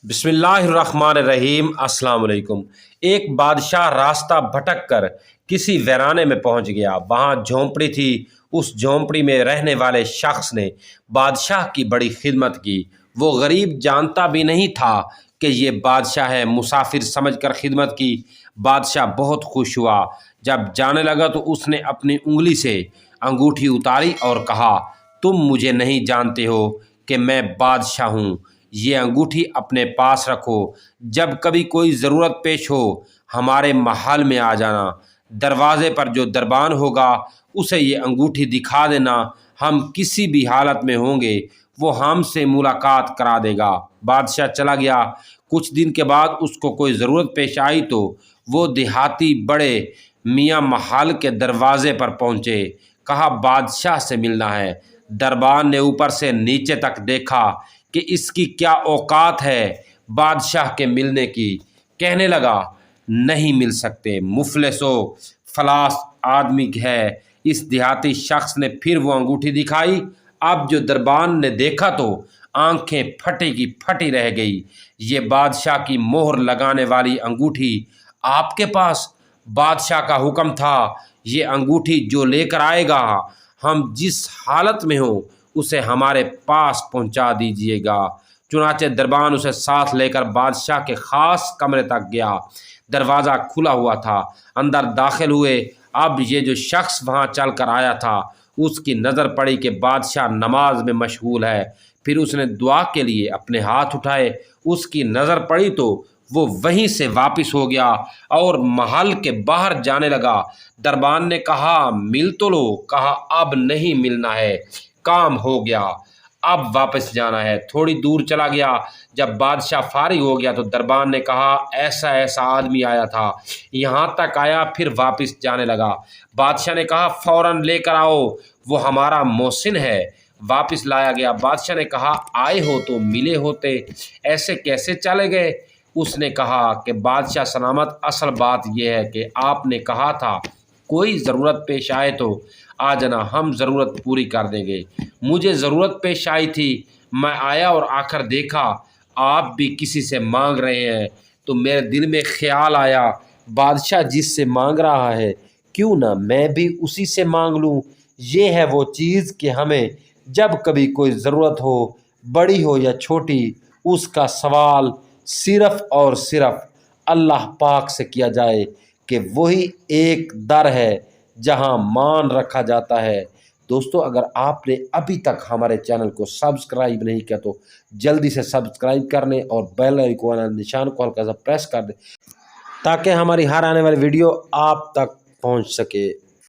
बिस्मिल्लाहिर्रहमानिर्रहीम। अस्सलाम वालेकुम। एक बादशाह रास्ता भटक कर किसी वीराने में पहुंच गया। वहां झोंपड़ी थी। उस झोंपड़ी में रहने वाले शख्स ने बादशाह की बड़ी खिदमत की। वो गरीब जानता भी नहीं था कि ये बादशाह है। मुसाफिर समझकर खिदमत की। बादशाह बहुत खुश हुआ। जब जाने लगा तो उसने अपनी उंगली से अंगूठी उतारी और कहा, तुम मुझे नहीं जानते हो कि मैं बादशाह हूँ। ये अंगूठी अपने पास रखो। जब कभी कोई ज़रूरत पेश हो हमारे महल में आ जाना। दरवाज़े पर जो दरबान होगा उसे ये अंगूठी दिखा देना। हम किसी भी हालत में होंगे वो हमसे मुलाकात करा देगा। बादशाह चला गया। कुछ दिन के बाद उसको कोई ज़रूरत पेश आई तो वो देहाती बड़े मियाँ महल के दरवाज़े पर पहुँचे। कहा, बादशाह से मिलना है। दरबान ने ऊपर से नीचे तक देखा कि इसकी क्या औकात है बादशाह के मिलने की। कहने लगा, नहीं मिल सकते, मुफलिसो फलास आदमी है। इस देहाती शख्स ने फिर वो अंगूठी दिखाई। अब जो दरबान ने देखा तो आंखें फटी की फटी रह गई। ये बादशाह की मोहर लगाने वाली अंगूठी आपके पास? बादशाह का हुक्म था, ये अंगूठी जो लेकर आएगा हम जिस हालत में हो उसे हमारे पास पहुंचा दीजिएगा। चुनाचे दरबान उसे साथ लेकर बादशाह के ख़ास कमरे तक गया। दरवाज़ा खुला हुआ था। अंदर दाखिल हुए। अब ये जो शख्स वहाँ चल कर आया था उसकी नज़र पड़ी कि बादशाह नमाज में मशगूल है। फिर उसने दुआ के लिए अपने हाथ उठाए। उसकी नज़र पड़ी तो वो वहीं से वापस हो गया और महल के बाहर जाने लगा। दरबान ने कहा, मिल तो लो। कहा, अब नहीं मिलना है, काम हो गया, अब वापस जाना है। थोड़ी दूर चला गया। जब बादशाह फारिग हो गया तो दरबान ने कहा, ऐसा ऐसा आदमी आया था, यहाँ तक आया फिर वापस जाने लगा। बादशाह ने कहा, फ़ौरन लेकर आओ, वो हमारा मोहसिन है। वापस लाया गया। बादशाह ने कहा, आए हो तो मिले होते, ऐसे कैसे चले गए? उसने कहा कि बादशाह सलामत, असल बात यह है कि आपने कहा था कोई ज़रूरत पेश आए तो आ जाना, हम ज़रूरत पूरी कर देंगे। मुझे ज़रूरत पेश आई थी, मैं आया और आकर देखा आप भी किसी से मांग रहे हैं तो मेरे दिल में ख्याल आया, बादशाह जिससे मांग रहा है क्यों ना मैं भी उसी से मांग लूँ। ये है वो चीज़ कि हमें जब कभी कोई ज़रूरत हो, बड़ी हो या छोटी, उसका सवाल सिर्फ़ और सिर्फ़ अल्लाह पाक से किया जाए कि वही एक दर है जहां मान रखा जाता है। दोस्तों, अगर आपने अभी तक हमारे चैनल को सब्सक्राइब नहीं किया तो जल्दी से सब्सक्राइब कर लें और बेल आइकन निशान को हल्का सा प्रेस कर दें ताकि हमारी हर आने वाली वीडियो आप तक पहुंच सके।